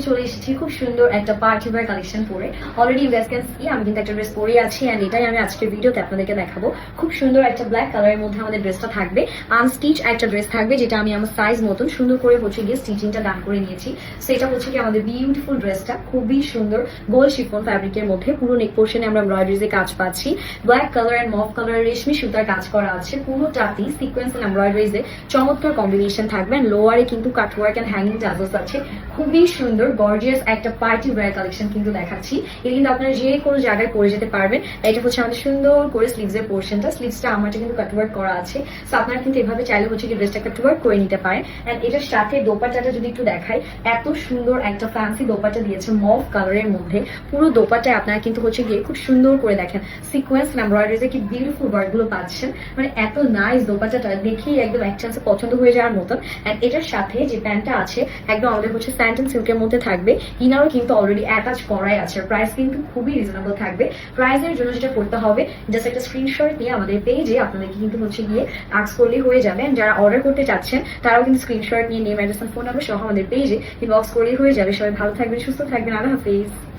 চলে এসেছি খুব সুন্দর একটা পার্টি ওয়্যার কালেকশন পরে। Already you guys can see আমি কিন্তু একটা ড্রেস পরে আছি এন্ড এটাই আমি আজকের ভিডিওতে আপনাদেরকে দেখাবো। খুব সুন্দর একটা ব্ল্যাক কালারের মধ্যে আমাদের ড্রেসটা থাকবে, আনস্টিচ একটা ড্রেস থাকবে যেটা আমি আমার সাইজ মতন সুন্দর করে গিয়ে স্টিচিংটা ডান করে নিয়েছি। সেটা হচ্ছে কি আমাদের বিউটিফুল ড্রেসটা খুবই সুন্দর গোল শিফন ফ্যাব্রিকের মধ্যে, পুরো নেক পোর্শনে আমরা এমব্রয়ডারিজে কাজ পাচ্ছি, ব্ল্যাক কালার এন্ড মভ কালারের রেশমি সুতার কাজ করা আছে, পুরোটাতেই সিকোয়েন্স এন্ড এমব্রয়ডারিজে চমৎকার কম্বিনেশন থাকবে। এন্ড লোয়ারে কিন্তু কাটওয়ার্ক এন্ড হ্যাঙ্গিং টাজেলস আছে, খুবই সুন্দর গর্জিয়াস একটা পার্টি ওয়্যার কালেকশন কিন্তু দেখাচ্ছি। এটা কিন্তু আপনারা যে কোনো জায়গায় পরে যেতে পারবেন। এটা হচ্ছে আমাদের সুন্দর করে স্লিভস এর পোর্শনটা, স্লিভসটা আমারটা কিন্তু কাটওয়ার্ক করা আছে, সো আপনারা কিন্তু এভাবে চাইলে হচ্ছে কি ড্রেসটা কাটওয়ার্ক করে নিতে পারেন। এন্ড এটার সাথে দোপাট্টাটা যদি একটু দেখাই, এত সুন্দর একটা ফ্যান্সি দোপাট্টা দিয়েছে মভ কালারের মধ্যে। পুরো দোপাট্টায় আপনারা কিন্তু হচ্ছে গিয়ে খুব সুন্দর করে দেখেন সিকোয়েন্স এমব্রয়ডারিজে কি বিউটিফুল ওয়ার্ক গুলো পাচ্ছেন, মানে এত নাইস দোপাট্টাটা দেখেই একদম এক চান্সে পছন্দ হয়ে যাওয়ার মতন। এন্ড এটার সাথে যে প্যান্টটা আছে একদম আমাদের হচ্ছে স্যান্টন সিল্কের মধ্যে থাকবে, ইনারও কিন্তু অলরেডি অ্যাটাচ করাই আছে। প্রাইস কিন্তু খুবই রিজনেবল থাকবে। প্রাইসের জন্য যেটা করতে হবে, জাস্ট একটা স্ক্রিনশট নিয়ে আমাদের পেজে আপনাদেরকে কিন্তু হচ্ছে গিয়ে আস্ক করলেই হয়ে যাবে। যারা অর্ডার করতে চাচ্ছেন তারাও কিন্তু স্ক্রিনশট নিয়ে নেম, অ্যাড্রেস, ফোন নাম্বার সহ আমাদের পেজে ইনবক্স করলেই হয়ে যাবে। সবাই ভালো থাকবেন, সুস্থ থাকবেন, আল্লাহ হাফিজ।